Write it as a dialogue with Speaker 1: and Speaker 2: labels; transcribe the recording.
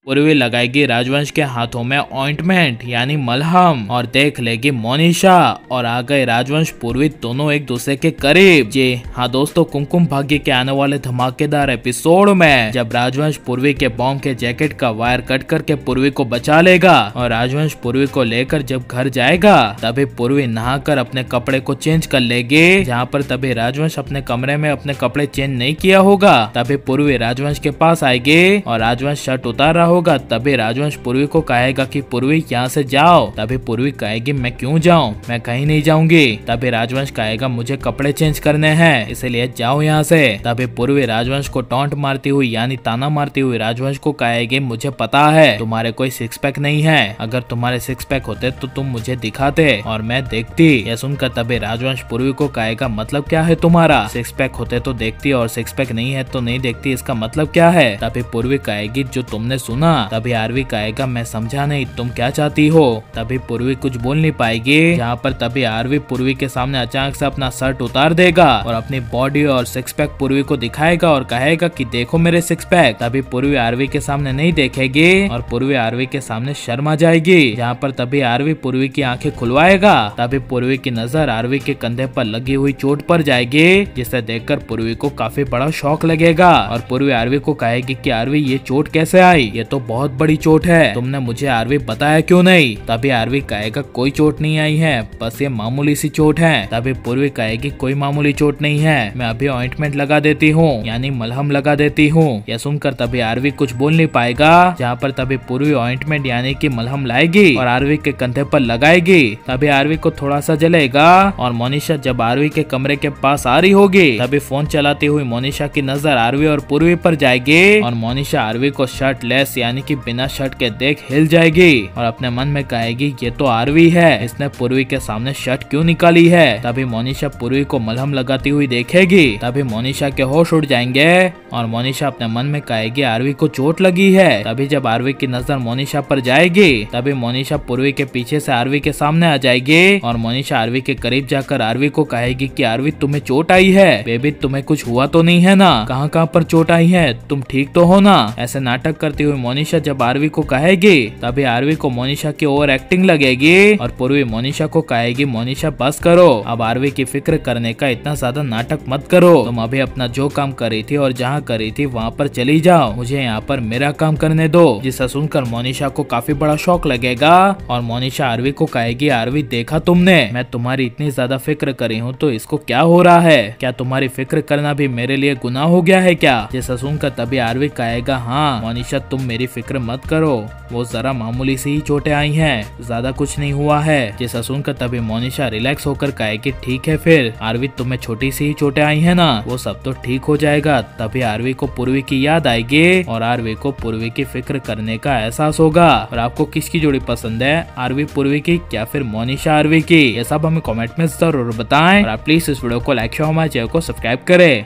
Speaker 1: पूर्वी लगाएगी राजवंश के हाथों में ऑइंटमेंट यानी मलहम और देख लेगी मोनिशा और आ गए राजवंश पूर्वी दोनों एक दूसरे के करीब। जी हाँ दोस्तों, कुमकुम भाग्य के आने वाले धमाकेदार एपिसोड में जब राजवंश पूर्वी के बॉम्ब के जैकेट का वायर कट करके पूर्वी को बचा लेगा और राजवंश पूर्वी को लेकर जब घर जाएगा तभी पूर्वी नहाकर अपने कपड़े को चेंज कर लेगी। जहाँ पर तभी राजवंश अपने कमरे में अपने कपड़े चेंज नहीं किया होगा तभी पूर्वी राजवंश के पास आएगी और राजवंश शर्ट उतार रहा होगा। तभी राजवंश पूर्वी को कहेगा कि पूर्वी यहाँ से जाओ। तभी पूर्वी कहेगी मैं क्यों जाऊँ, मैं कहीं नहीं जाऊंगी। तभी राजवंश कहेगा मुझे कपड़े चेंज करने हैं इसलिए जाओ यहाँ से। तभी पूर्वी राजवंश को टॉन्ट मारती हुई यानी ताना मारती हुई राजवंश को कहेगी मुझे पता है तुम्हारे कोई सिक्स पैक नहीं है, अगर तुम्हारे सिक्स पैक होते तो तुम मुझे दिखाते और मैं देखती। यह सुनकर तभी राजवंश पूर्वी को कहेगा मतलब क्या है तुम्हारा, सिक्स पैक होते तो देखती और सिक्स पैक नहीं है तो नहीं देखती, इसका मतलब क्या है। तभी पूर्वी कहेगी जो तुमने सुना। तभी आरवी कहेगा मैं समझा नहीं, तुम क्या चाहती हो। तभी पूर्वी कुछ बोल नहीं पाएगी। जहाँ पर तभी आरवी पूर्वी के सामने अचानक से अपना शर्ट उतार देगा और अपनी बॉडी और सिक्स पैक पूर्वी को दिखाएगा और कहेगा कि देखो मेरे सिक्स पैक। तभी पूर्वी आरवी के सामने नहीं देखेगी और पूर्वी आरवी के सामने शर्मा जाएगी। जहाँ पर तभी आरवी पूर्वी की आंखें खुलवाएगा। तभी पूर्वी की नजर आरवी के कंधे पर लगी हुई चोट पर जाएगी जिसे देखकर पूर्वी को काफी बड़ा शौक लगेगा और पूर्वी आरवी को कहेगी कि आरवी ये चोट कैसे आई, ये तो बहुत बड़ी चोट है, तुमने मुझे आरवी बताया क्यों नहीं। तभी आरवी कहेगा कोई चोट नहीं आई है, बस ये मामूली सी चोट है। तभी पूर्वी कहेगी कोई मामूली चोट नहीं है, मैं अभी ऑइंटमेंट लगा देती हूँ यानी मलहम लगा देती हूँ। यह सुनकर तभी आरवी कुछ बोल नहीं पाएगा। जहाँ पर तभी पूर्वी ऑइंटमेंट यानी कि मलहम लाएगी और आरवी के कंधे पर लगाएगी। तभी आरवी को थोड़ा सा जलेगा और मोनिशा जब आरवी के कमरे के पास आ रही होगी तभी फोन चलाती हुई मोनिशा की नजर आरवी और पूर्वी पर जाएगी और मोनिशा आरवी को शर्ट लेस यानी कि बिना शर्ट के देख हिल जाएगी और अपने मन में कहेगी ये तो आरवी है, इसने पूर्वी के सामने शर्ट क्यों निकाली है। तभी मोनिशा पूर्वी को मलहम लगाती हुई देखेगी। तभी मोनिशा के होश उड़ जाएंगे और मोनिशा अपने मन में कहेगी आरवी को चोट लगी है। तभी जब आरवी की नजर मोनिशा पर जाएगी तभी मोनिशा पूर्वी के पीछे से आरवी के सामने आ जाएगी और मोनिशा आरवी के करीब जाकर आरवी को कहेगी कि आरवी तुम्हें चोट आई है, बेबी तुम्हें कुछ हुआ तो नहीं है ना, कहाँ पर चोट आई है, तुम ठीक तो हो ना। ऐसे नाटक करती हुई मोनिशा जब आरवी को कहेगी तभी आरवी को मोनिशा की ओवर एक्टिंग लगेगी और पूर्वी मोनिशा को कहेगी मोनिशा बस करो, अब आरवी की फिक्र करने का इतना ज्यादा नाटक मत करो, तुम अभी अपना जो काम कर रही थी और जहाँ कर रही थी वहाँ पर चली जाओ, मुझे यहाँ पर मेरा काम करने दो। जिसे सुनकर मोनिशा को काफी बड़ा शौक लगेगा और मोनिशा आरवी को कहेगी आरवी देखा तुमने, मैं तुम्हारी इतनी ज्यादा फिक्र करी हूँ तो इसको क्या हो रहा है, क्या तुम्हारी फिक्र करना भी मेरे लिए गुनाह हो गया है क्या। जिसे सुनकर तभी आरवी कहेगा हाँ मोनिशा तुम मेरी फिक्र मत करो, वो जरा मामूली सी ही चोटें आई हैं, ज्यादा कुछ नहीं हुआ है। जिसे सुनकर तभी मोनिशा रिलैक्स होकर कहेगी ठीक है फिर आरवी तुम्हें छोटी सी ही चोटें आई है ना, वो सब तो ठीक हो जाएगा। तभी आरवी को पूर्वी की याद आएगी और आरवी को पूर्वी की फिक्र करने का एहसास होगा। और आपको किसकी जोड़ी पसंद है, आरवी पूर्वी की या फिर मोनिशा आरवी की, ये सब हमें कमेंट में जरूर बताएं और आप प्लीज इस वीडियो को लाइक शेयर हमारे चैनल को सब्सक्राइब करें।